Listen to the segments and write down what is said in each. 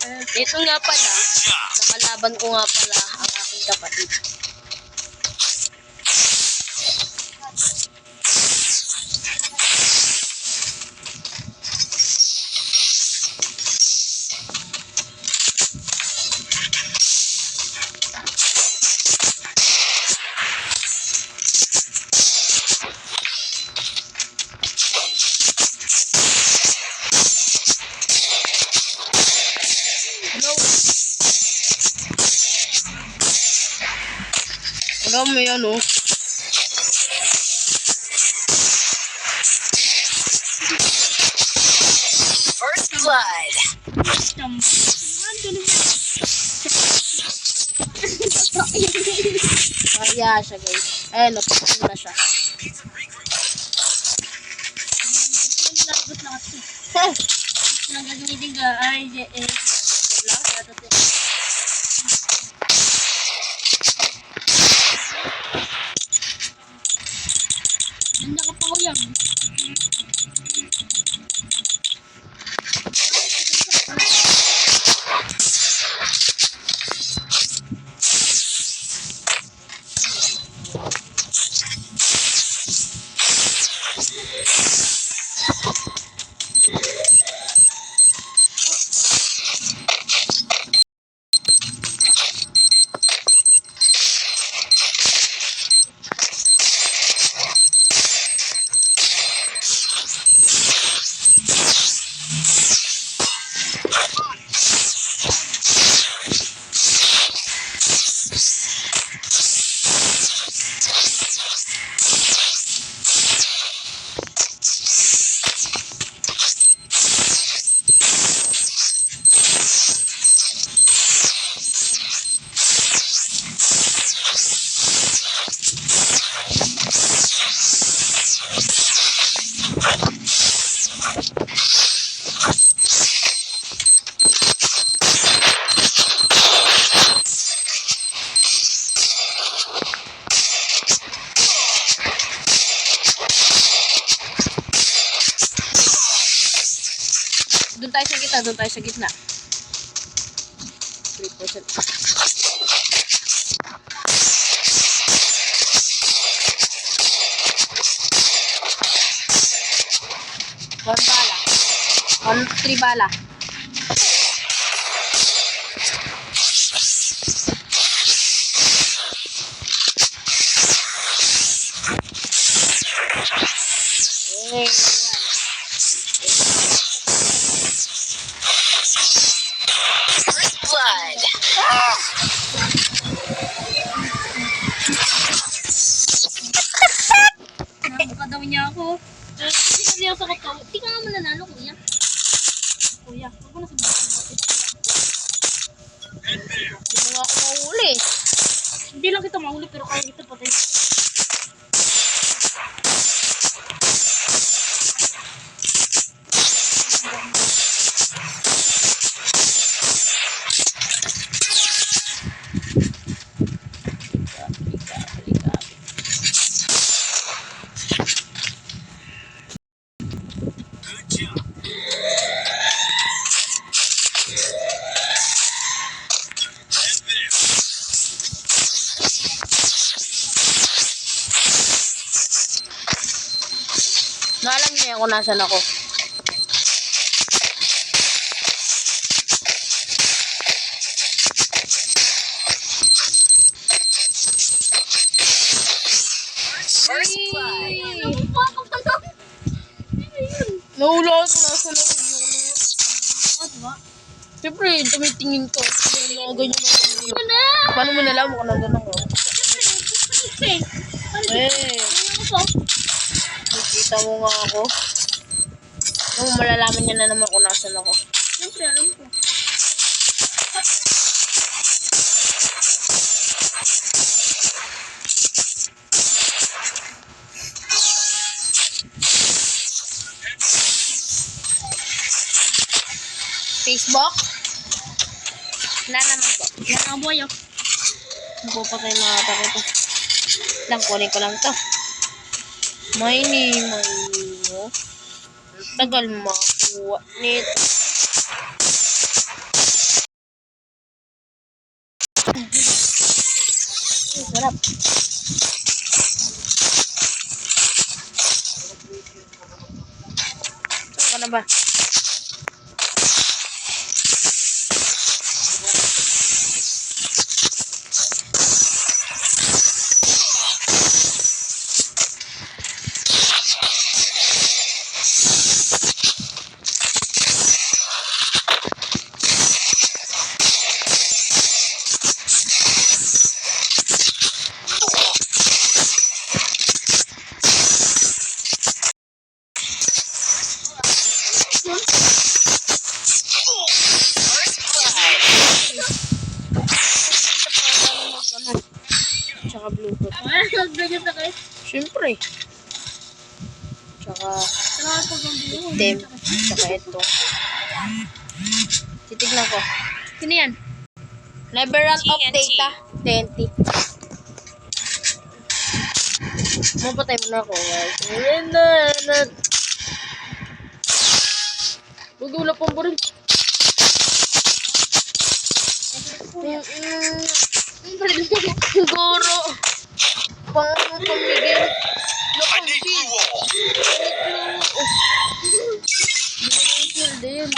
Ito nga pala, nakalaban ko nga pala ang aking kapatid. Alam mo yan, oh. First blood. Kaya siya, guys. Ayan, napakita na siya. Nagagamitin ka, ay, Ganda ka pa ko yan. Doon tayo sa gitna. 3%. One bala. 3 bala. Blood. Nabuka daw niya ako. Seryoso ko to. Hindi ka nga mananalo, kuya. Kuya, huwag mo na subukan natin. Hindi mo nga ako mahuli. Hindi lang kita mahuli, pero kaya kita patay. Naalam niya kung nasan ako. First blood. Naula ako nasan ako yun. Siyempre, tumitingin ko. Ganyan ako. Paano mo nalaman kung nandun ako? Nakita mo nga ako. Nung malalaman niya na naman kung nasan ako. Siyempre, alam ko. Facebook? Wala naman po. Wala ang boy, oh. Nagpapatay mga ata ko to. Lang, kunin ko lang to. May mo. Tagal makuha nito. Sarap. Saan ka na ba? First blood. Tsaka bluetooth. Siyempre. Tsaka item. Tsaka ito. Titignan ko. Sino yan? Never run of TNT. data. TNT. Mapatay mo na ako. Gugulap ang baril. Siguro. Pamigil. I need blue wall. Din.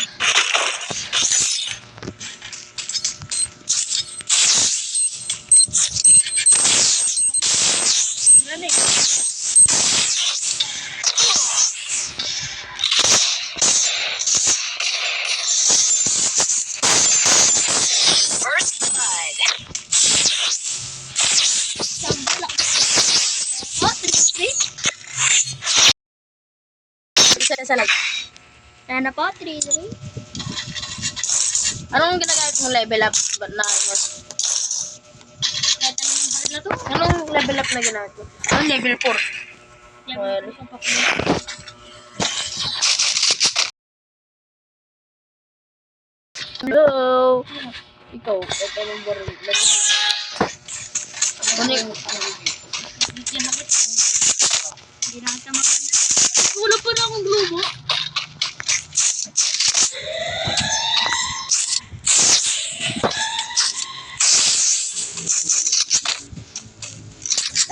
First blood. Isa lang. Ayan na po, 3. Anong ginagamit mong level up? Ba't na mas? Kahit anong baril na to. Anong level up na ginamit mo? Anong level 4? Well, hello! Ikaw, ba't anong baril? Kunik. Bigyan na kita. Hindi na kita makanya. Wala pa na akong globo.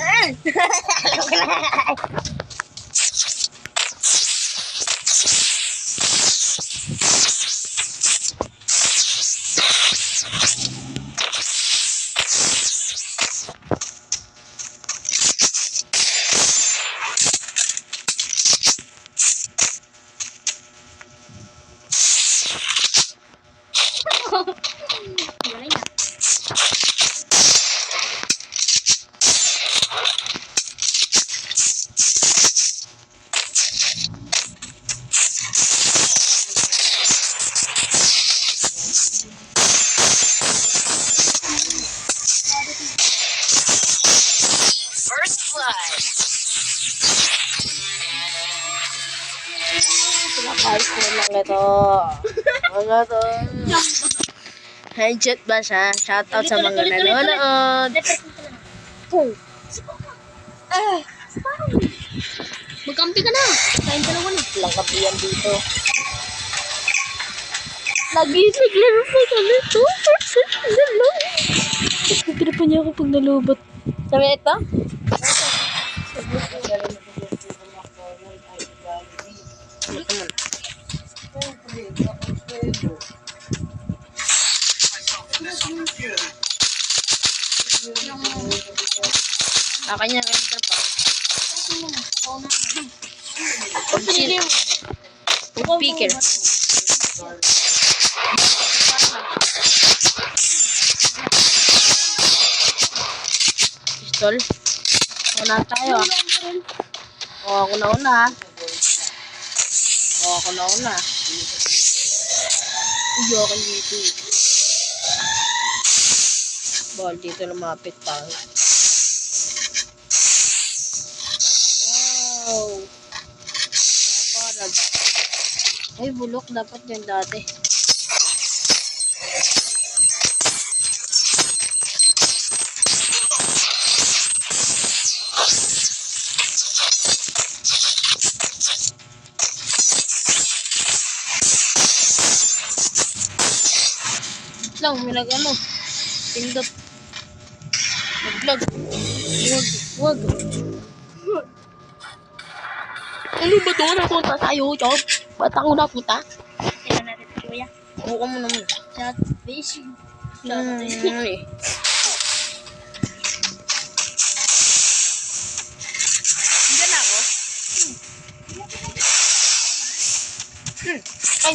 Galing na. First blood. Ayos ko lang ito. Mga to. Headshot ba siya? Shoutout sa mga nanonood. Pung. Magkampi ka na. Tayong dalawa na. Walang kapiyan dito. Naglaro pa kami 2% na lang. Nagtiripan niya ako pag nalubot. Sabi ito? Kanya enter pa. Speaker. Pistol. Una tayo ah. O, ako na una ah. O, ako na una. Iyo ako dito. Ball, dito lumapit tayo. Wow. Para ba? Ay, bulok dapat yung dati. Lang, may nag-ano. Pindot. Naglag. Wag. Ano ba doon? Napunta tayo, Chop. Ba't ako napunta? Tingnan natin ito, kuya. Buka mo naman. Shot fish. Eh. Hindi na ako. Ay.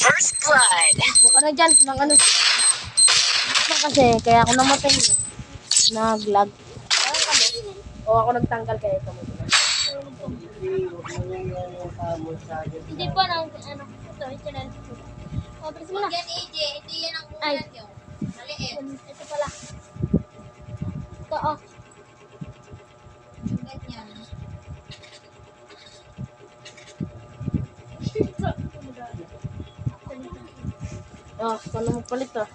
First blood. Buka na dyan. Nang ano. Kasi, kaya ako namatay. Nag-lag. O ako nagtanggal kaya ito mo. Hindi pa na, ano, ito, channel. Oh, press mo na. Yan, AJ. Ito yan ang Ay. ulan nyo. Maliit. Ito pala. Ito, oh. Ganyan. Ah, paano mo palit ah?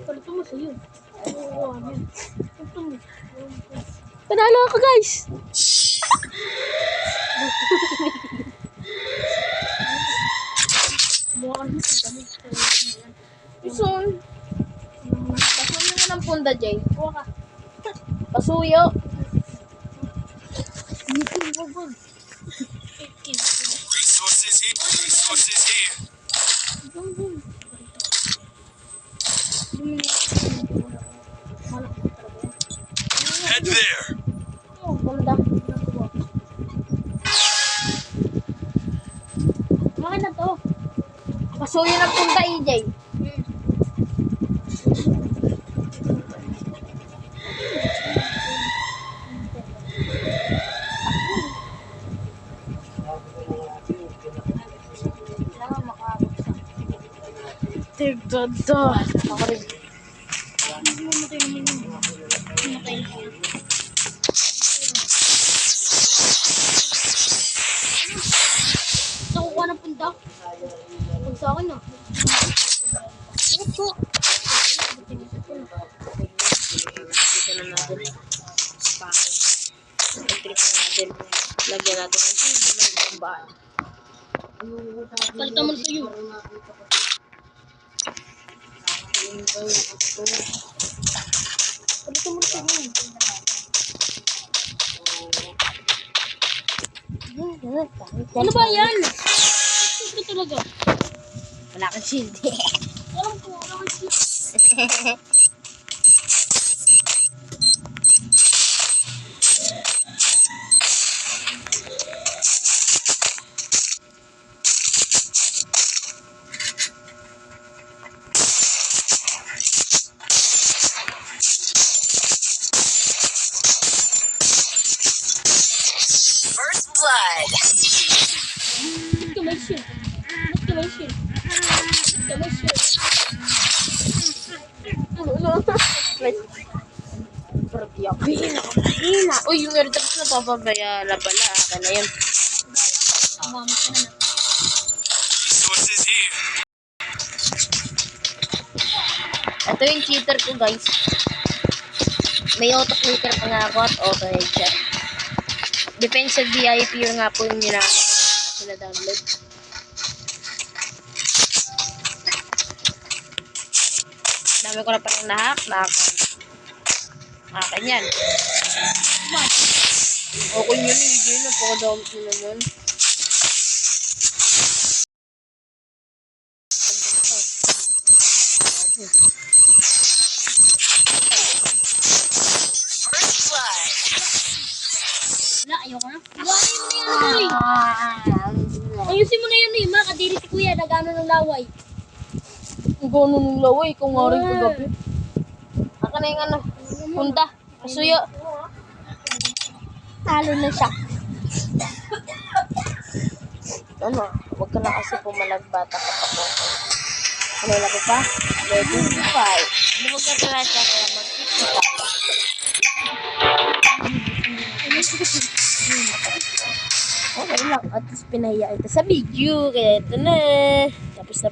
Palito mo sa'yo. Oo, ano yun. Palito mo. Panalo ako guys! Mukha ano sa dami. Ison. Pasuyo mo ng punda, Jay. Kuha ka. Pasuyo. Resources here. Resources here. Head there. Oh, punda. Bakit na to? Pasuyo ng punda, EJ. Kailangan makaabot sa. Tigdada. Ako rin. Mamatay naman yun. Mamatay na yun. Sa kukuha ng punta? Pag sa akin ah. Ano po? Dito na natin. Pangit. Entry na natin. Lagyan natin ng bombahan. Palitan mo na sa'yo. Palitan mo na sa'yo. Ano ba yan? Ito talaga. Wala kang shield. Alam ko, alam ko. First blood. Ba't ka may shield? Ba't ka may shield? Ba't ka may shield? Pero di ako hina. Uy, yung airdrops na papabaya na pala. Akin na yun. Umamit ka na na. Resources here. Ito yung cheater ko, guys. May auto-clicker pa nga ako at auto-headshot. Defensive VIP yung nga po yung nila download. Dami ko na parang na-hack na account. Akin yan. Okay yun, hindi na po down ko naman. First blood. Wala, ayoko na. Iwanin mo yan, Uy! Ayusin mo na yan, makadiri si Kuya, nagano ng laway. Ang gano'n ng laway, kung nga rin kagabi. Aka na yung ano, punta, pasuyo. Talo na siya. Ano, huwag ka na kasi pumalagbata ka pa po. Ano yung labi pa? Level 5. Hindi mo ka kaya siya kaya mag-50 ka. Okay lang, at least pinahiya ito sa video. Kaya ito na. Tapos na po.